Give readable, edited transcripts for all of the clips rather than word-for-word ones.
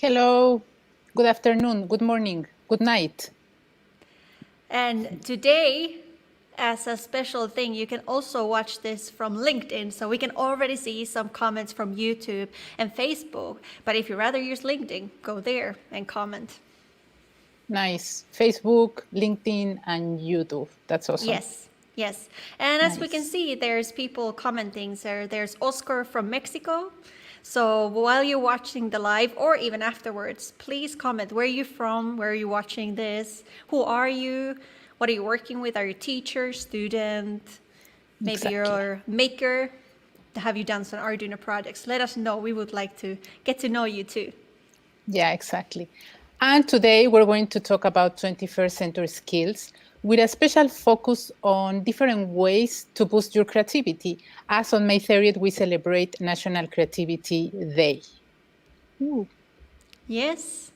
Hello, good afternoon, good morning, good night. And today, as a special thing, you can also watch this from LinkedIn. So we can already see some comments from YouTube and Facebook. But if you rather use LinkedIn, go there and comment. Nice. Facebook, LinkedIn, and YouTube. That's awesome. Yes. And as we can Nice. see, there's people commenting. So there's Oscar from Mexico. So while you're watching the live or even afterwards, please comment. Where are you from? Where are you watching this? Who are you? What are you working with? Are you teacher, student? Maybe Exactly. you're a maker. Have you done some Arduino projects? Let us know. We would like to get to know you too. Yeah, exactly. And today we're going to talk about 21st century skills with a special focus on different ways to boost your creativity. As on May 30th, we celebrate National Creativity Day. Ooh. Yes.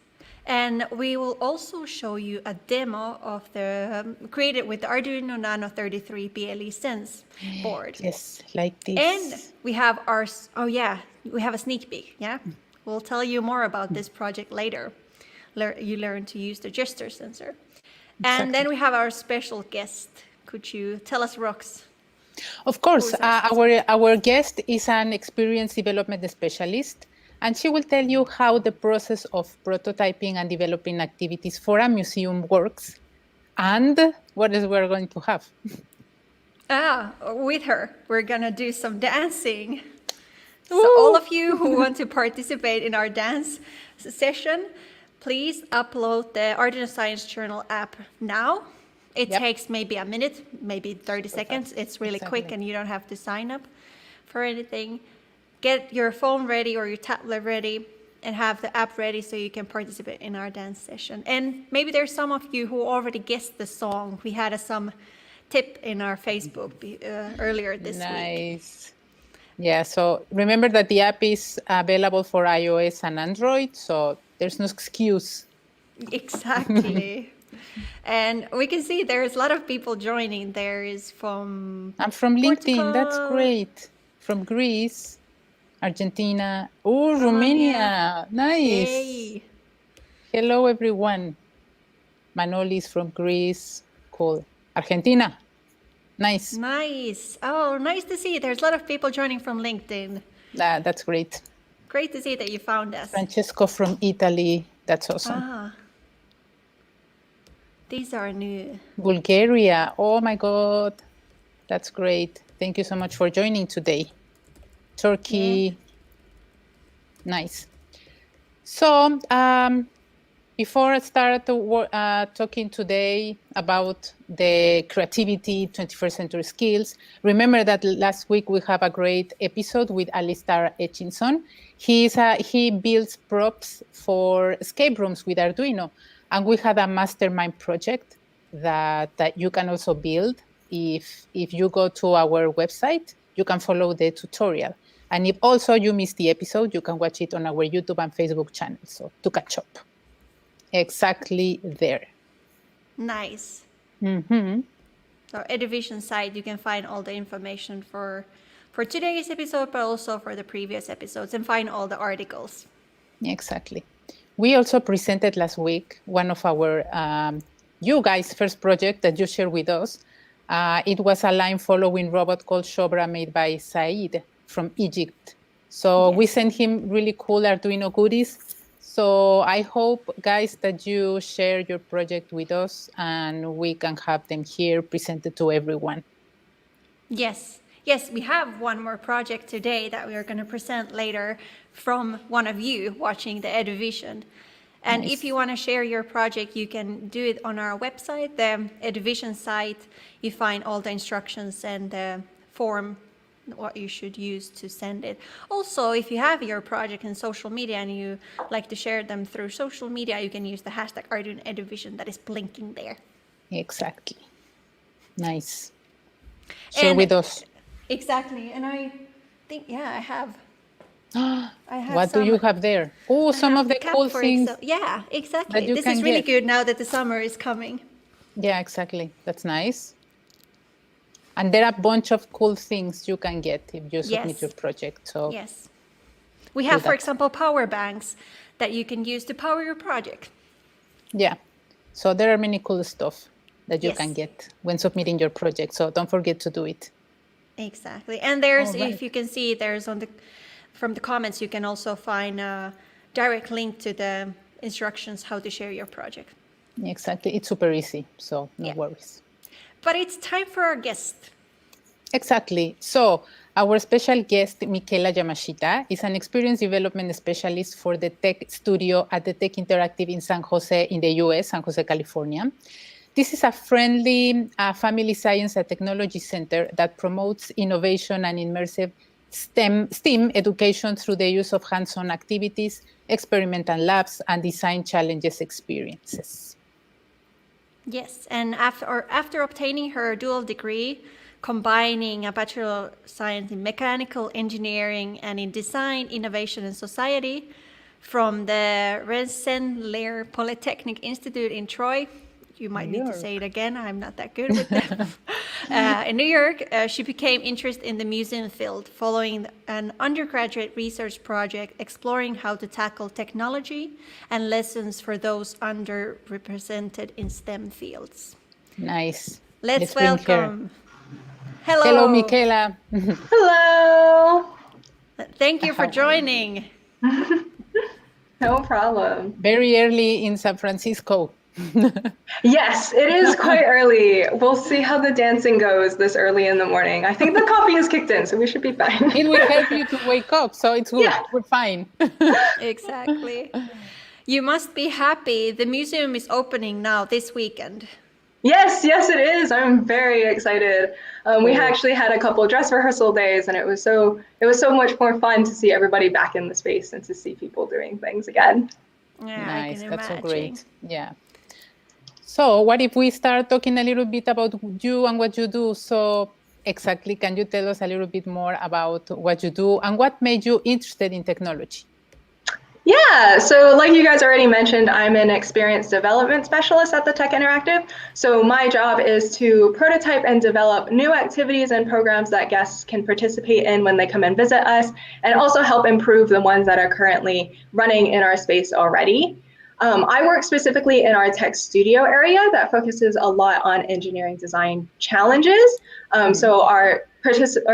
And we will also show you a demo of the created with the Arduino Nano 33 BLE Sense board. Yes, like this. And we have our, we have a sneak peek, yeah? We'll tell you more about this project later. You learn to use the gesture sensor. Exactly. And then we have our special guest. Could you tell us, Rox? Of course, our guest is an experienced development specialist, and she will tell you how the process of prototyping and developing activities for a museum works and what is we're going to have. With her, we're going to do some dancing. So all of you who want to participate in our dance session, please upload the Arduino Science Journal app now. It takes maybe a minute, maybe 30 seconds. It's really quick and you don't have to sign up for anything. Get your phone ready or your tablet ready and have the app ready so you can participate in our dance session. And maybe there's some of you who already guessed the song. We had some tip in our Facebook earlier this week. Nice. Yeah, so remember that the app is available for iOS and Android, so there's no excuse. Exactly. And we can see there's a lot of people joining. There is from I'm from Portugal. LinkedIn, that's great. From Greece, Argentina, Romania, nice. Yay. Hello, everyone. Manoli is from Greece, cool. Argentina, nice. Nice. Oh, nice to see. There's a lot of people joining from LinkedIn. That's great. Great to see that you found us. Francesco from Italy, that's awesome. These are new. Bulgaria, oh my God, that's great. Thank you so much for joining today. Turkey, nice. So before I start talking today about the creativity, 21st century skills, remember that last week we have a great episode with Alistair Etchinson. He builds props for escape rooms with Arduino. And we had a mastermind project that you can also build. If you go to our website, you can follow the tutorial. And if also you missed the episode, you can watch it on our YouTube and Facebook channel, so to catch up. Exactly there. Nice. Mm-hmm. So EduVision site, you can find all the information for today's episode, but also for the previous episodes, and find all the articles. Exactly. We also presented last week one of our, you guys' first project that you shared with us. It was a line following robot called Shobra made by Said from Egypt. So we sent him really cool Arduino goodies. So I hope, guys, that you share your project with us and we can have them here presented to everyone. Yes, we have one more project today that we are going to present later from one of you watching the EduVision. And if you want to share your project, you can do it on our website, the EduVision site. You find all the instructions and the form, what you should use to send it. Also, if you have your project in social media and you like to share them through social media, you can use the hashtag Arduino EduVision that is blinking there. Exactly. Nice. Share with us. Exactly. And I think, I have. What do you have there? Oh, some of the cool things. Yeah, exactly. This is really good now that the summer is coming. Yeah, exactly. That's nice. And there are a bunch of cool things you can get if you submit your project. So yes. We have, for example, power banks that you can use to power your project. Yeah. So there are many cool stuff that you can Yes. get when submitting your project. So don't forget to do it. Exactly. And there's, All right. if you can see, there's from the comments, you can also find a direct link to the instructions how to share your project. Exactly. It's super easy. So no worries. But it's time for our guest. Exactly. So our special guest, Michaela Yamashita, is an experience development specialist for the Tech Studio at the Tech Interactive in San Jose in the US, San Jose, California. This is a friendly family science and technology center that promotes innovation and immersive STEM education through the use of hands-on activities, experimental labs, and design challenges experiences. Yes, and after obtaining her dual degree, combining a Bachelor of Science in Mechanical Engineering and in Design, Innovation and Society from the Rensselaer Polytechnic Institute in Troy. You might need to say it again. I'm not that good with that. In New York, she became interested in the museum field following an undergraduate research project exploring how to tackle technology and lessons for those underrepresented in STEM fields. Nice. Let's welcome. Hello. Hello, Michaela. Hello. Thank you for joining. No problem. Very early in San Francisco. Yes, it is quite early. We'll see how the dancing goes this early in the morning. I think the coffee has kicked in, so we should be fine. It will help you to wake up, so it's good. Yeah. We're fine. Exactly. You must be happy. The museum is opening now this weekend. Yes, it is. I'm very excited. We actually had a couple of dress rehearsal days, and it was so much more fun to see everybody back in the space and to see people doing things again. Yeah, Nice. I can That's so imagine. great. Yeah. So what if we start talking a little bit about you and what you do? So exactly, can you tell us a little bit more about what you do and what made you interested in technology? Yeah, so like you guys already mentioned, I'm an experience development specialist at the Tech Interactive. So my job is to prototype and develop new activities and programs that guests can participate in when they come and visit us, and also help improve the ones that are currently running in our space already. I work specifically in our tech studio area that focuses a lot on engineering design challenges. So our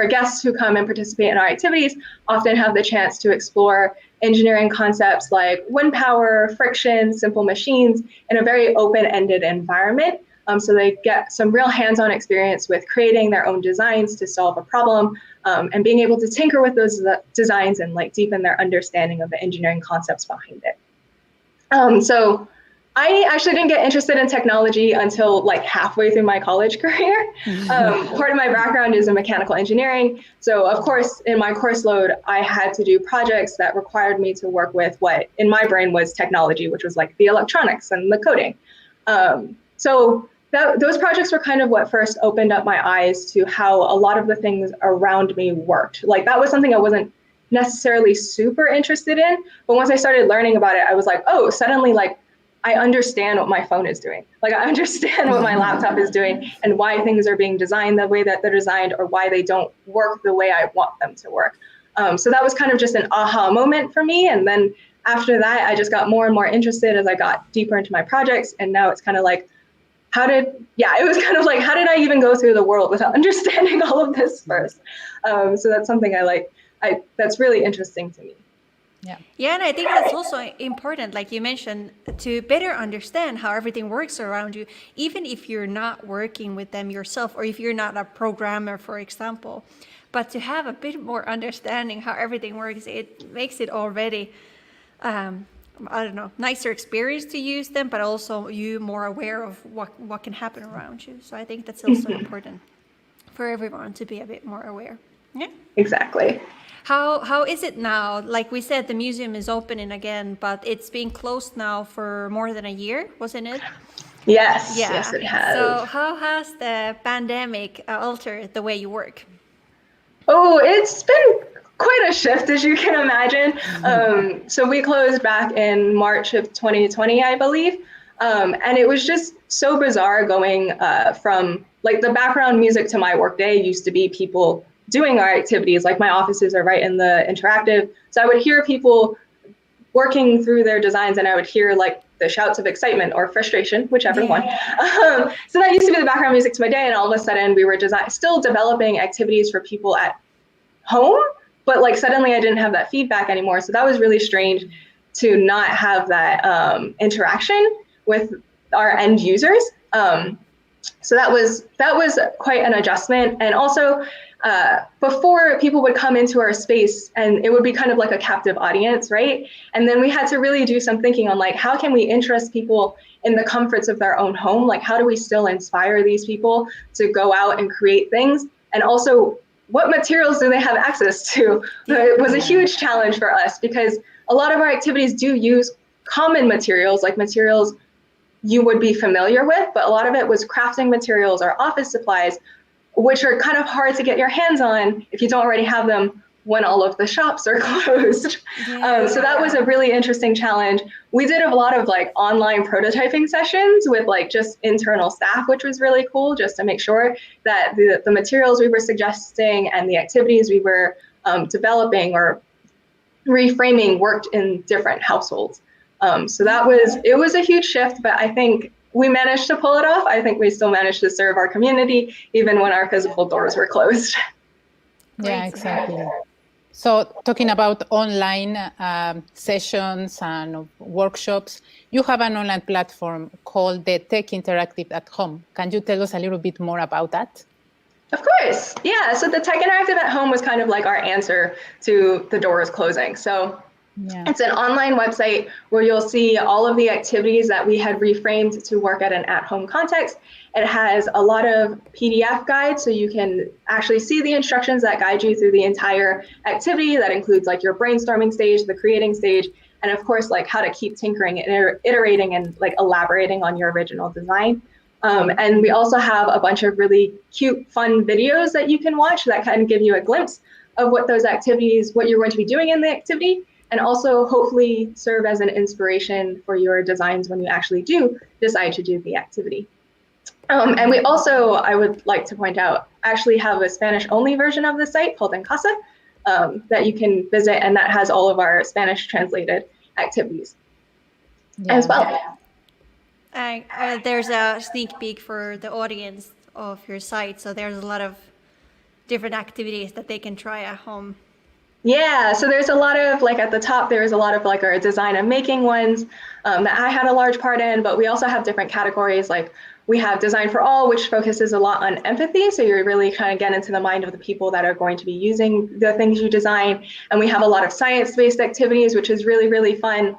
guests who come and participate in our activities often have the chance to explore engineering concepts like wind power, friction, simple machines in a very open-ended environment. So they get some real hands-on experience with creating their own designs to solve a problem, and being able to tinker with those designs and like deepen their understanding of the engineering concepts behind it. So I actually didn't get interested in technology until like halfway through my college career. Part of my background is in mechanical engineering. So of course, in my course load, I had to do projects that required me to work with what in my brain was technology, which was like the electronics and the coding. So those projects were kind of what first opened up my eyes to how a lot of the things around me worked. Like that was something I wasn't necessarily super interested in, but once I started learning about it, I was like, oh, suddenly like I understand what my phone is doing. Like I understand what my laptop is doing and why things are being designed the way that they're designed or why they don't work the way I want them to work. So that was kind of just an aha moment for me. And then after that, I just got more and more interested as I got deeper into my projects. And now it's kind of like, how did I even go through the world without understanding all of this first? So that's something I like. That's really interesting to me. Yeah, and I think that's also important, like you mentioned, to better understand how everything works around you, even if you're not working with them yourself, or if you're not a programmer, for example. But to have a bit more understanding how everything works, it makes it already, nicer experience to use them, but also you more aware of what can happen around you. So I think that's also important for everyone to be a bit more aware. Yeah. Exactly. How is it now? Like we said, the museum is opening again, but it's been closed now for more than a year, wasn't it? Yes, yes, it has. So how has the pandemic altered the way you work? Oh, it's been quite a shift, as you can imagine. So we closed back in March of 2020, I believe. And it was just so bizarre going from like the background music to my workday used to be people doing our activities. Like my offices are right in the interactive. So I would hear people working through their designs, and I would hear like the shouts of excitement or frustration, whichever one. So that used to be the background music to my day, and all of a sudden we were still developing activities for people at home, but like suddenly I didn't have that feedback anymore. So that was really strange to not have that interaction with our end users. So that was quite an adjustment. And also before, people would come into our space and it would be kind of like a captive audience, right? And then we had to really do some thinking on like, how can we interest people in the comforts of their own home? Like, how do we still inspire these people to go out and create things? And also, what materials do they have access to? It was a huge challenge for us because a lot of our activities do use common materials, like materials you would be familiar with, but a lot of it was crafting materials or office supplies, which are kind of hard to get your hands on if you don't already have them when all of the shops are closed. So that was a really interesting challenge. We did a lot of like online prototyping sessions with like just internal staff, which was really cool, just to make sure that the materials we were suggesting and the activities we were developing or reframing worked in different households. So it was a huge shift, but I think we managed to pull it off. I think we still managed to serve our community even when our physical doors were closed. Yeah, exactly. So talking about online sessions and workshops, you have an online platform called the Tech Interactive at Home. Can you tell us a little bit more about that? Of course. Yeah. So the Tech Interactive at Home was kind of like our answer to the doors closing. So it's an online website where you'll see all of the activities that we had reframed to work at an at-home context. It has a lot of PDF guides, so you can actually see the instructions that guide you through the entire activity. That includes like your brainstorming stage, the creating stage, and of course, like how to keep tinkering and iterating and like elaborating on your original design. And we also have a bunch of really cute, fun videos that you can watch that kind of give you a glimpse of what those activities, what you're going to be doing in the activity, and also hopefully serve as an inspiration for your designs when you actually do decide to do the activity. And we also, I would like to point out, actually have a Spanish-only version of the site called En Casa that you can visit, and that has all of our Spanish translated activities as well. There's a sneak peek for the audience of your site, so there's a lot of different activities that they can try at home. Yeah, so there's a lot of, like at the top, there's a lot of like our design and making ones that I had a large part in, but we also have different categories. Like we have Design for All, which focuses a lot on empathy. So you're really kind of getting into the mind of the people that are going to be using the things you design. And we have a lot of science-based activities, which is really, really fun.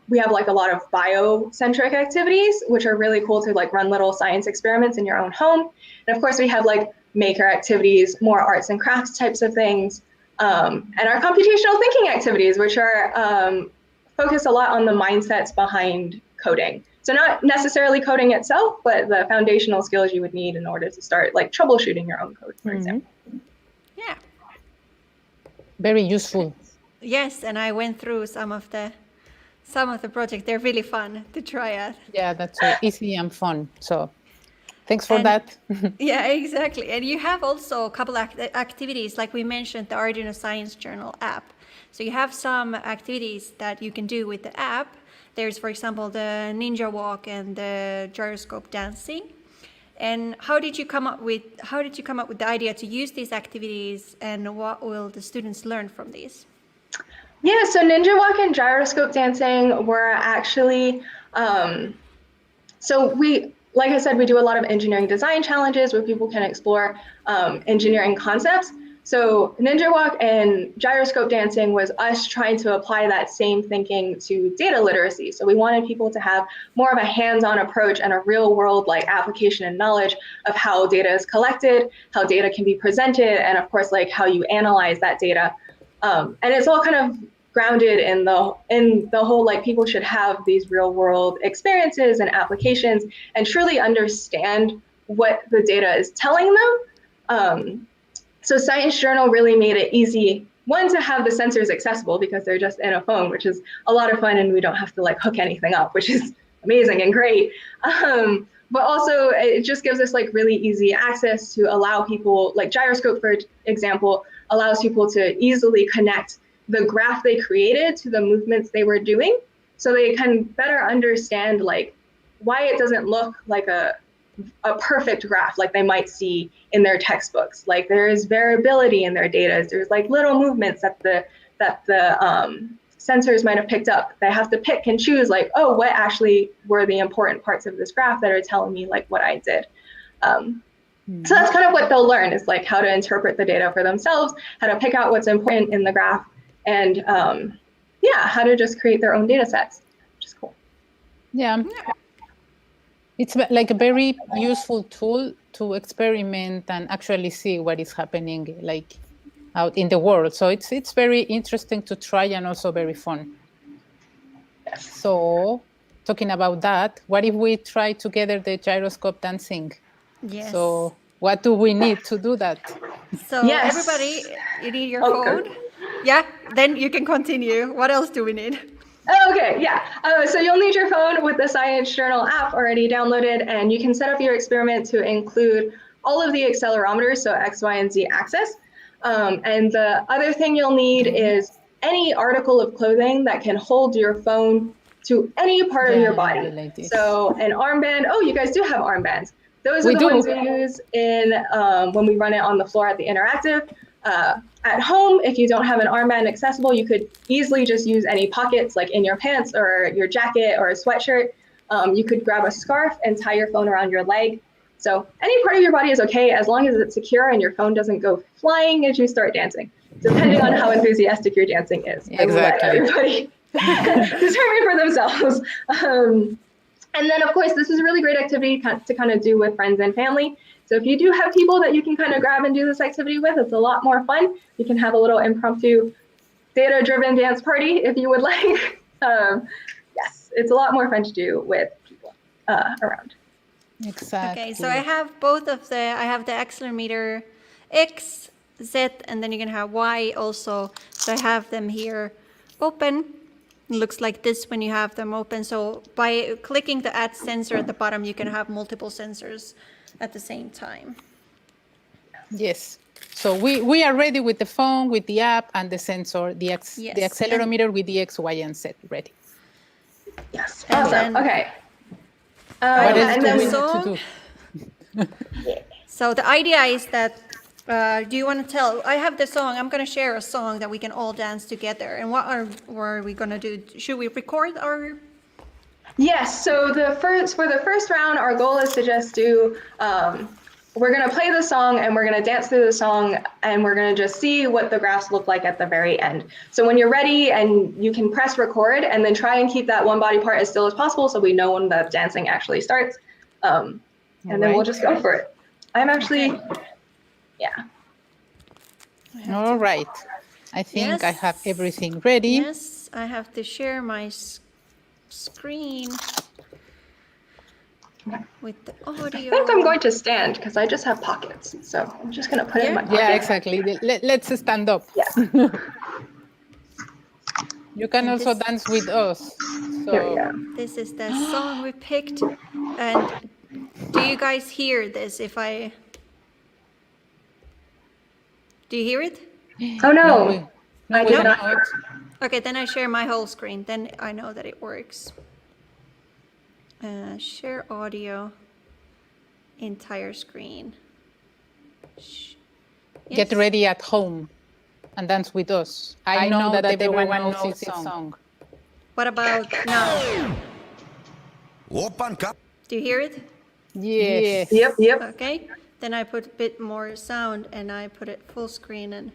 We have like a lot of bio-centric activities, which are really cool to like run little science experiments in your own home. And of course, we have like maker activities, more arts and crafts types of things. And our computational thinking activities, which are focus a lot on the mindsets behind coding. So not necessarily coding itself, but the foundational skills you would need in order to start like troubleshooting your own code, for example. Yeah. Very useful. Yes, and I went through some of the projects. They're really fun to try out. Yeah, that's so easy and fun. So thanks for that. Yeah, exactly. And you have also a couple of activities, like we mentioned, the Arduino Science Journal app. So you have some activities that you can do with the app. There's, for example, the Ninja Walk and the Gyroscope Dancing. And how did you come up with the idea to use these activities, and what will the students learn from these? Yeah, so Ninja Walk and Gyroscope Dancing were actually like I said, we do a lot of engineering design challenges where people can explore engineering concepts. So Ninja Walk and Gyroscope Dancing was us trying to apply that same thinking to data literacy. So we wanted people to have more of a hands-on approach and a real world like application and knowledge of how data is collected, how data can be presented, and of course, like how you analyze that data. And it's all kind of grounded in the whole, like, people should have these real world experiences and applications and truly understand what the data is telling them. So Science Journal really made it easy, one, to have the sensors accessible because they're just in a phone, which is a lot of fun, and we don't have to like hook anything up, which is amazing and great. But also it just gives us like really easy access to allow people, like Gyroscope, for example, allows people to easily connect the graph they created to the movements they were doing, so they can better understand like why it doesn't look like a perfect graph like they might see in their textbooks. Like there is variability in their data. There's like little movements that the sensors might have picked up. They have to pick and choose like, oh, what actually were the important parts of this graph that are telling me like what I did. So that's kind of what they'll learn, is like how to interpret the data for themselves, how to pick out what's important in the graph, and how to just create their own data sets, which is cool. Yeah. It's like a very useful tool to experiment and actually see what is happening like out in the world. So it's very interesting to try and also very fun. Yes. So talking about that, what if we try together the gyroscope dancing? Yes. So what do we need to do that? So Yes. everybody, you need your Okay. phone. Yeah, then you can continue. What else do we need? Okay, yeah. So you'll need your phone with the Science Journal app already downloaded, and you can set up your experiment to include all of the accelerometers, so X, Y, and Z axis. And the other thing you'll need is any article of clothing that can hold your phone to any part of your body. like this. So an armband. Oh, you guys do have armbands. Those are the ones we use in when we run it on the floor at the interactive. At home, if you don't have an armband accessible, you could easily just use any pockets like in your pants or your jacket or a sweatshirt. You could grab a scarf and tie your phone around your leg. So any part of your body is okay as long as it's secure and your phone doesn't go flying as you start dancing, depending on how enthusiastic your dancing is. I will let everybody determine for themselves. And then, of course, this is a really great activity to kind of do with friends and family. So if you do have people that you can kind of grab and do this activity with, it's a lot more fun. You can have a little impromptu data-driven dance party if you would like. Yes, it's a lot more fun to do with people around. Exactly. Okay, so I have I have the accelerometer X, Z, and then you can have Y also. So I have them here open. It looks like this when you have them open. So by clicking the add sensor at the bottom, you can have multiple sensors at the same time. Yes. So we are ready with the phone, with the app, and the sensor, the accelerometer with the X, Y, and Z ready. Yes. And Awesome. Okay. What else and do then we need to do? So the idea is that, do you want to tell? I have the song. I'm going to share a song that we can all dance together. And what are we going to do? Should we record our? Yes. So for the first round, our goal is to just do. We're going to play the song and we're going to dance through the song and we're going to just see what the graphs look like at the very end. So when you're ready, and you can press record and then try and keep that one body part as still as possible so we know when the dancing actually starts. And then we'll just go for it. I'm actually, yeah. All right. I think I have everything ready. Yes, I have to share my screen with the audio. I think I'm going to stand because I just have pockets. So I'm just going to put it in my pocket. Yeah, exactly. Let's stand up. Yeah. You can also dance with us. So. Here we go. This is the song we picked. And do you guys hear this? Do you hear it? Oh no. No, we cannot. Okay, then I share my whole screen. Then I know that it works. Share audio, entire screen. Yes. Get ready at home and dance with us. I know that everyone knows this song. What about now? Do you hear it? Yes. Yep. Okay, then I put a bit more sound and I put it full screen and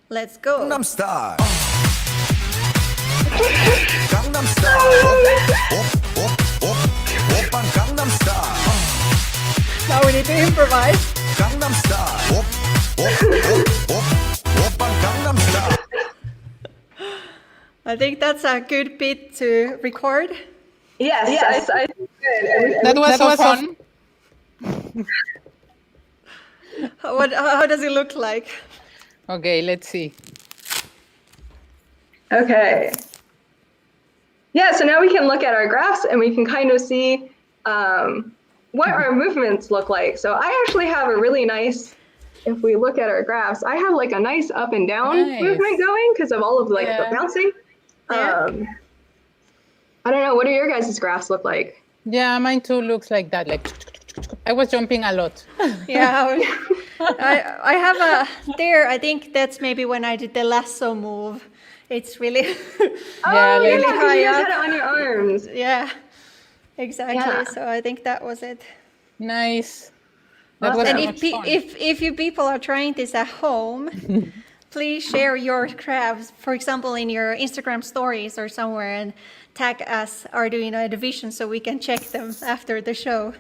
let's go. Gangnam Style. Gangnam Style. Gangnam Style. Now we need to improvise. Gangnam Style. Gangnam Style. I think that's a good bit to record. Yes. I think good. That was so fun. How does it look like? Okay, let's see. Okay. Yeah, so now we can look at our graphs and we can kind of see what our movements look like. So I actually have a really nice if we look at our graphs, I have like a nice up and down Nice. movement going because of all of like the Yeah. bouncing. Yeah. I don't know, what do your guys' graphs look like? Yeah, mine too looks like that. Like I was jumping a lot. Yeah, I have a there. I think that's maybe when I did the lasso move. It's really, Yeah, like- because you high guys up. had it on your arms. yeah, exactly. Yeah. So I think that was it. Nice. That was And so if much fun. if you people are trying this at home, please share your crafts. For example, in your Instagram stories or somewhere, and tag us Arduino EDUvision so we can check them after the show.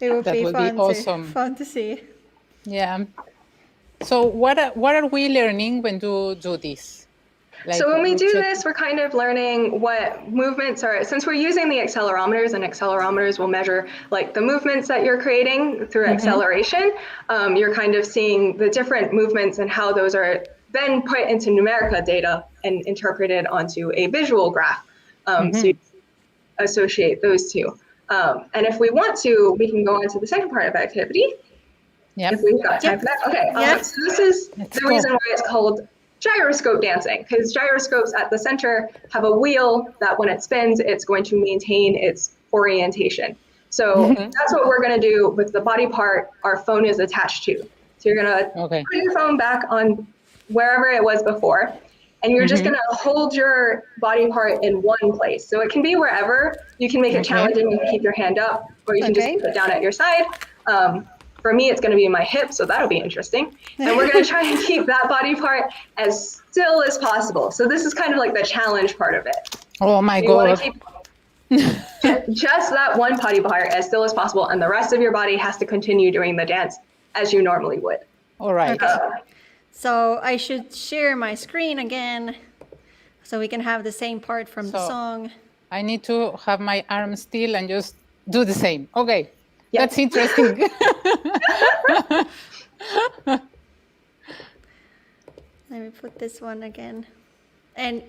It would That be would be fun awesome. fun to see. Yeah. So what are we learning when you do this? Like, So when we do check- this, we're kind of learning what movements are, since we're using the accelerometers, and accelerometers will measure like the movements that you're creating through acceleration, you're kind of seeing the different movements and how those are then put into numerical data and interpreted onto a visual graph. So you associate those two. And if we want to, we can go on to the second part of the activity. Yep. If we've got time for that. Okay, Yeah. so this is Let's the go. reason why it's called gyroscope dancing, because gyroscopes at the center have a wheel that when it spins, it's going to maintain its orientation. So that's what we're going to do with the body part our phone is attached to. So you're going to Okay. put your phone back on wherever it was before, and you're just going to hold your body part in one place. So it can be wherever. You can make it Okay. challenging and keep your hand up, or you can Okay. just put it down at your side. For me, it's going to be my hip, so that'll be interesting. And we're going to try and keep that body part as still as possible. So this is kind of like the challenge part of it. Oh my You want God. to keep just that one body part as still as possible, and the rest of your body has to continue doing the dance as you normally would. All right. So I should share my screen again, so we can have the same part from the So- song. I need to have my arm still and just do the same. Okay. Yep. That's interesting. Let me put this one again. And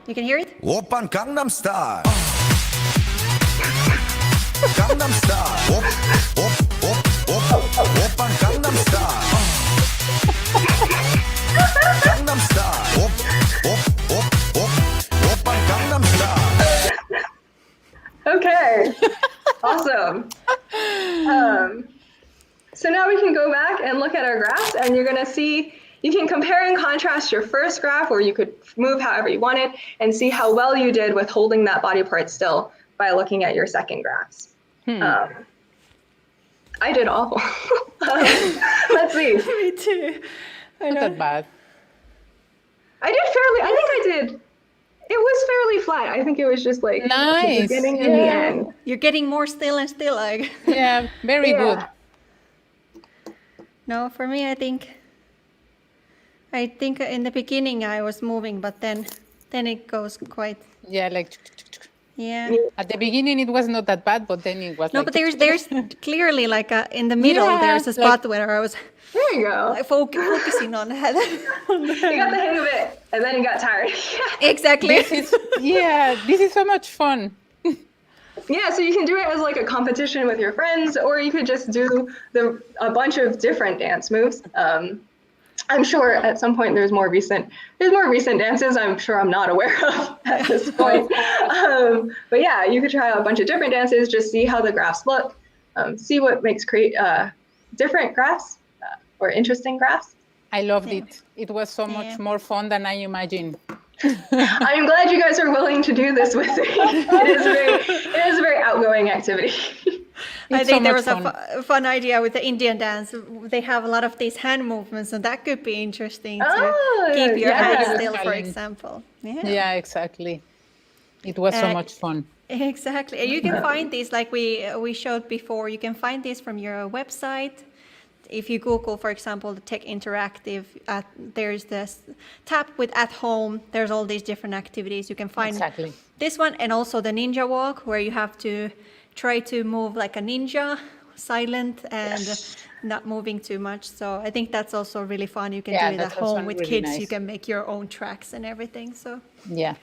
you can hear it? 오빤 강남 스타일. 강남 스타일. 오빤 강남 스타일. 강남 스타일. 오빤 강남 스타일. Okay, awesome. So now we can go back and look at our graphs, and you're going to see, you can compare and contrast your first graph, or you could move however you wanted, and see how well you did with holding that body part still by looking at your second graphs. I did awful. Let's see. Me too. I Not know. that bad. I think I did. It was fairly flat. I think it was just like the Nice, beginning and the yeah. end. You're getting more still and still. Like, Yeah, very Yeah. good. no, for me, I think in the beginning I was moving, but then it goes quite. Yeah, like Yeah. at the beginning it was not that bad, but then it was No, like but there's clearly like in the middle Yeah, there's a like- spot where I was There you go. focusing on that. You got the hang of it, and then you got tired. Exactly. this is so much fun. Yeah, so you can do it as like a competition with your friends, or you could just do a bunch of different dance moves. I'm sure at some point there's more recent dances I'm sure I'm not aware of at this point. But yeah, you could try a bunch of different dances, just see how the graphs look, see what makes create different graphs or interesting graphs. I loved it. It was so much Yeah. more fun than I imagined. I'm glad you guys are willing to do this with me. It is a very outgoing activity. I It's think so there much was fun. a fun idea with the Indian dance. They have a lot of these hand movements, and that could be interesting to Oh, keep your yeah. hands still, for Challenge. example. Yeah, exactly. It was so Uh, much fun. Exactly. And you can find these, like we showed before, you can find these from your website. If you Google, for example, the Tech Interactive, there's this tab with At Home. There's all these different activities. You can find Exactly. this one, and also the Ninja Walk, where you have to try to move like a ninja, silent and not moving too much. So I think that's also really fun. You can Yeah, do it at that's also home with really kids. nice. You can make your own tracks and everything. So Yeah.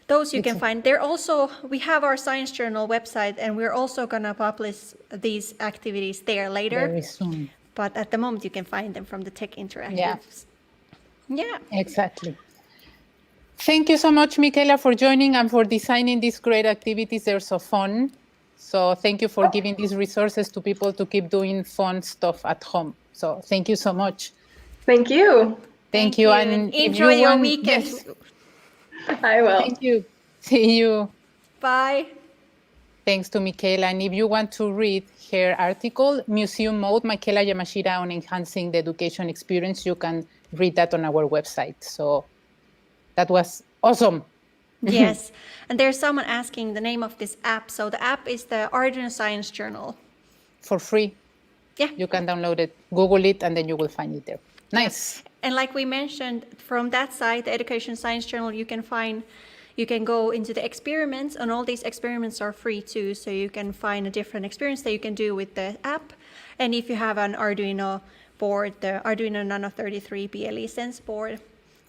those you can find. We have our Science Journal website, and we're also going to publish these activities there later. Very soon. But at the moment, you can find them from the Tech Interactives. Yeah. Exactly. Thank you so much, Michaela, for joining and for designing these great activities. They're so fun. So thank you for giving these resources to people to keep doing fun stuff at home. So thank you so much. Thank you. Thank you. And enjoy your weekend. Yes, I will. thank you. See you. Bye. Thanks to Michaela. And if you want to read her article, Museum Mode, Michaela Yamashita on Enhancing the Education Experience, you can read that on our website. So that was awesome. Yes. And there's someone asking the name of this app. So the app is the Arduino Science Journal. For free. Yeah. You can download it, Google it, and then you will find it there. Nice. And like we mentioned, from that site, the Education Science Journal, you can go into the experiments, and all these experiments are free too. So you can find a different experience that you can do with the app. And if you have an Arduino board, the Arduino Nano 33 BLE Sense board,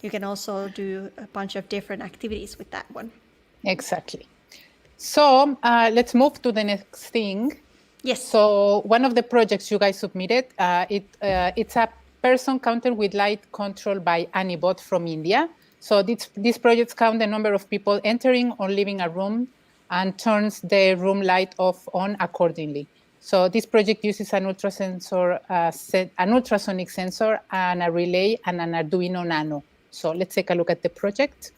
you can also do a bunch of different activities with that one. Exactly. So let's move to the next thing. Yes. So one of the projects you guys submitted, it's a person counter with light control by AnniBot from India. So these projects count the number of people entering or leaving a room and turns the room light off on accordingly. So this project uses an ultrasonic sensor and a relay and an Arduino Nano. So let's take a look at the project.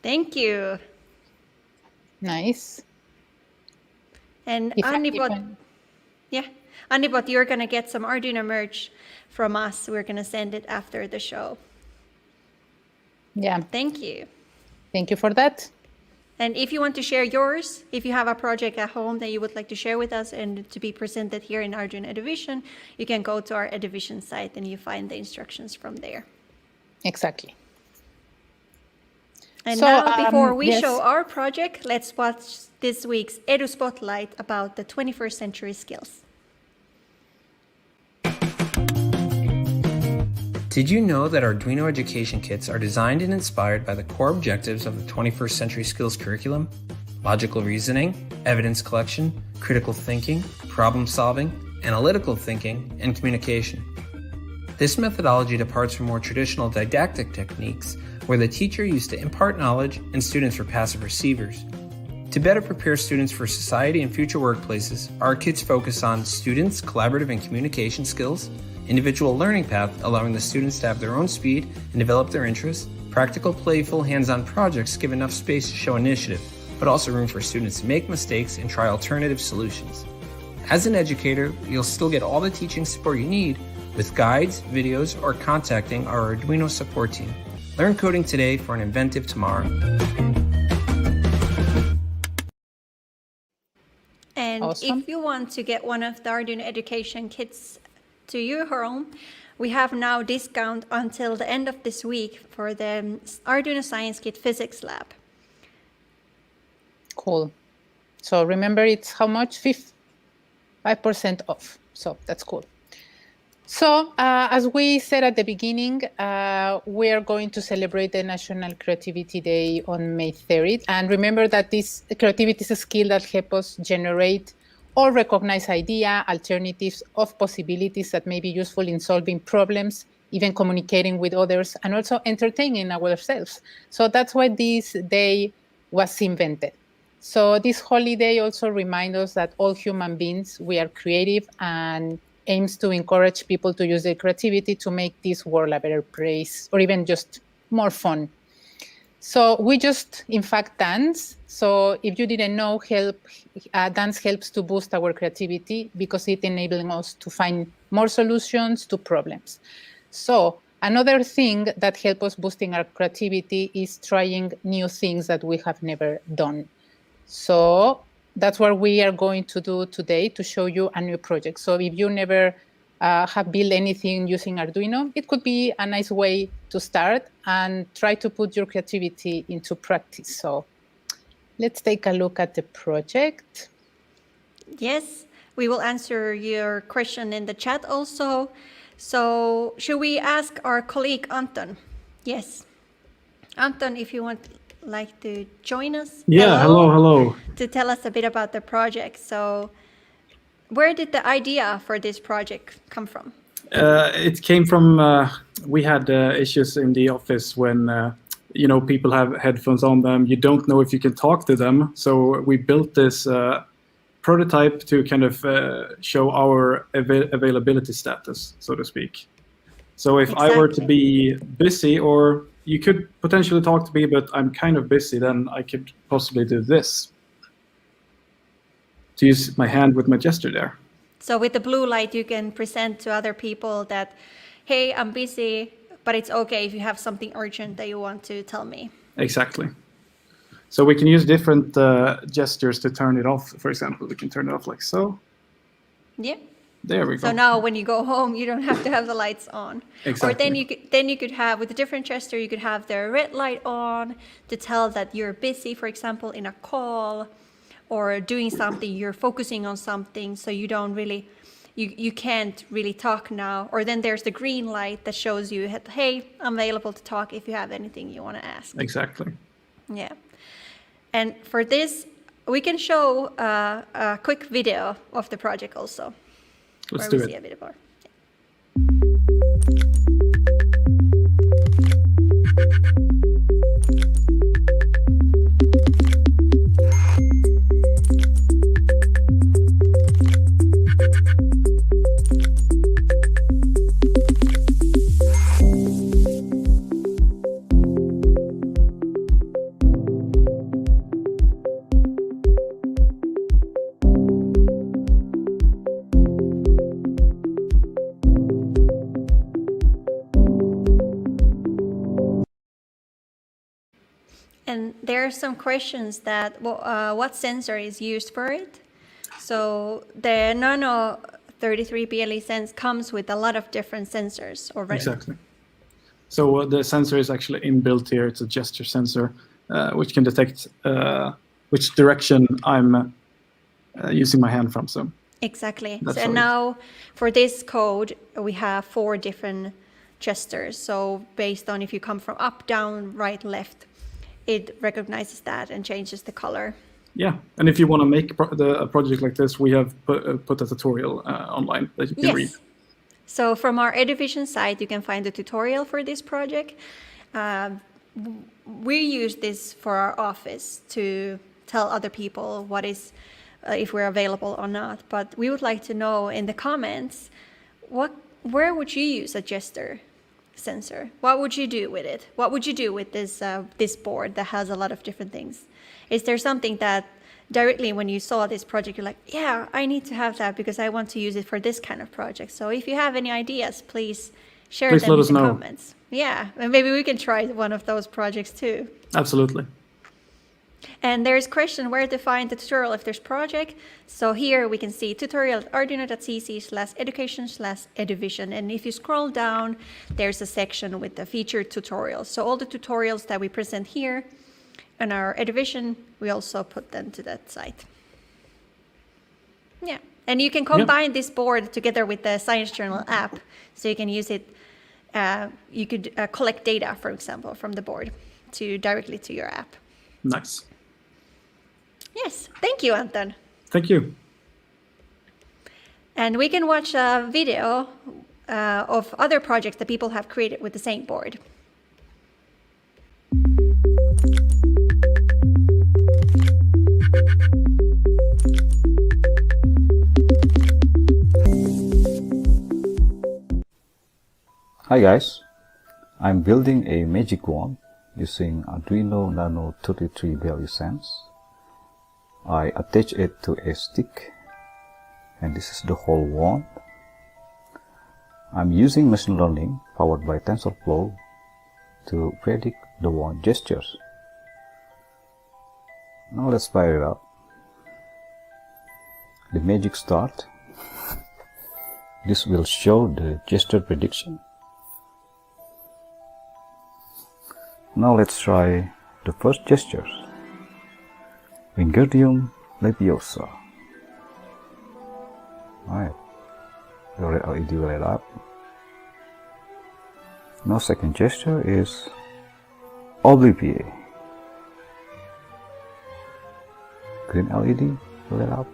Thank you. Nice. And AnniBot, AnniBot, you're going to get some Arduino merch from us. We're going to send it after the show. Yeah. Thank you. Thank you for that. And if you want to share yours, if you have a project at home that you would like to share with us and to be presented here in Arduino EDUvision, you can go to our EDUvision site and you find the instructions from there. Exactly. And So, now, before we yes. show our project, let's watch this week's EduSpotlight about the 21st century skills. Did you know that Arduino education kits are designed and inspired by the core objectives of the 21st Century Skills curriculum? Logical reasoning, evidence collection, critical thinking, problem solving, analytical thinking, and communication. This methodology departs from more traditional didactic techniques where the teacher used to impart knowledge and students were passive receivers. To better prepare students for society and future workplaces, our kits focus on students' collaborative and communication skills, individual learning path, allowing the students to have their own speed and develop their interests, practical, playful, hands-on projects give enough space to show initiative, but also room for students to make mistakes and try alternative solutions. As an educator, you'll still get all the teaching support you need with guides, videos, or contacting our Arduino support team. Learn coding today for an inventive tomorrow. And Awesome. if you want to get one of the Arduino education kits to your home, we have now discount until the end of this week for the Arduino Science Kit Physics Lab. Cool. So remember, it's how much? 5% off. So that's cool. So as we said at the beginning, we are going to celebrate the National Creativity Day on May 3rd. And remember that this creativity is a skill that helps us generate or recognize idea, alternatives of possibilities that may be useful in solving problems, even communicating with others, and also entertaining ourselves. So that's why this day was invented. So this holiday also reminds us that all human beings, we are creative, and aims to encourage people to use their creativity to make this world a better place, or even just more fun. So we just, in fact, dance. So if you didn't know, dance helps to boost our creativity because it enables us to find more solutions to problems. So Another thing that helps us boosting our creativity is trying new things that we have never done. So that's what we are going to do today, to show you a new project. So if you never have built anything using Arduino, it could be a nice way to start and try to put your creativity into practice. So let's take a look at the project. Yes, we will answer your question in the chat also. So should we ask our colleague Anton? Yes. Anton, if you want like to join us. Yeah, hello. To tell us a bit about the project. So where did the idea for this project come from? It came from, we had issues in the office when, people have headphones on them. You don't know if you can talk to them. So we built this prototype to kind of show our availability status, so to speak. So if I were to be busy, or you could potentially talk to me, but I'm kind of busy, then I could possibly do this. To use my hand with my gesture there. So with the blue light, you can present to other people that, hey, I'm busy, but it's okay if you have something urgent that you want to tell me. Exactly. So we can use different gestures to turn it off. For example, we can turn it off like so. Yeah. There we go. So now when you go home, you don't have to have the lights on. Exactly. Or then you could have, with a different gesture, you could have the red light on to tell that you're busy, for example, in a call or doing something, you're focusing on something, so you don't really, you can't really talk now. Or then there's the green light that shows you, hey, I'm available to talk if you have anything you want to ask. Exactly. Yeah. And for this, we can show a quick video of the project also. Let's do it. See a bit more. And there are some questions that what sensor is used for it. So the Nano 33 BLE Sense comes with a lot of different sensors already. Exactly. So the sensor is actually inbuilt here. It's a gesture sensor, which can detect which direction I'm using my hand from. So exactly. That's So now for this code, we have 4 different gestures. So based on if you come from up, down, right, left, it recognizes that and changes the color. Yeah, and if you want to make a project like this, we have put a tutorial online that you can read. So from our EduVision site, you can find the tutorial for this project. We use this for our office to tell other people what is, if we're available or not. But we would like to know in the comments, where would you use a gesture sensor? What would you do with it? What would you do with this board that has a lot of different things? Is there something that directly when you saw this project, you're like, yeah, I need to have that because I want to use it for this kind of project. So if you have any ideas, please share them in the comments. Yeah, and maybe we can try one of those projects too. Absolutely. And there's a question where to find the tutorial if there's project. So here we can see tutorial at arduino.cc/education/EduVision. And if you scroll down, there's a section with the featured tutorials. So all the tutorials that we present here in our EduVision, we also put them to that site. Yeah, and you can combine this board together with the Science Journal app. So you can use it, you could collect data, for example, from the board directly to your app. Nice. Yes, thank you, Anton. Thank you. And we can watch a video of other projects that people have created with the same board. Hi guys, I'm building a magic wand using Arduino Nano 33 BLE Sense. I attach it to a stick, and this is the whole wand. I'm using machine learning powered by TensorFlow to predict the wand gestures. Now let's fire it up. The magic start. This will show the gesture prediction. Now let's try the first gestures. Wingardium Leviosa. Alright. The red LED will light up. Now second gesture is Obliviate. Green LED will light up.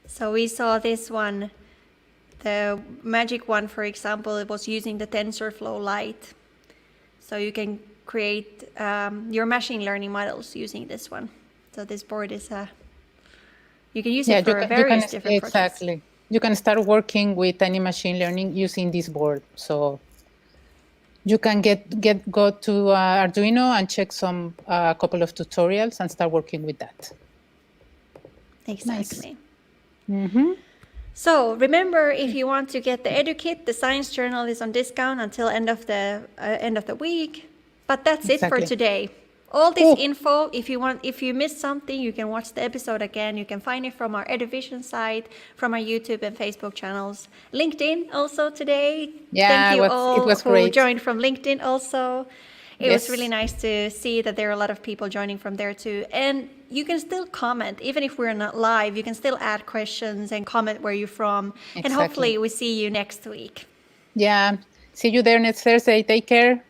So we saw this one, the magic one, for example, it was using the TensorFlow light. So you can create your machine learning models using this one. So this board is you can use it for various different projects. Exactly. You can start working with any machine learning using this board. So you can go to Arduino and check some couple of tutorials and start working with that. Exactly. Mm-hmm. So remember, if you want to get the EduKit, the Science Journal is on discount until end of the week. But that's it for today. All this info, if you missed something, you can watch the episode again. You can find it from our EduVision site, from our YouTube and Facebook channels. LinkedIn also today. Yeah, thank you all it was who great. joined from LinkedIn also. It was really nice to see that there are a lot of people joining from there too. And you can still comment, even if we're not live, you can still add questions and comment where you're from. Exactly. And hopefully we see you next week. Yeah. See you there next Thursday. Take care.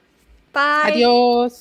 Bye. Adios.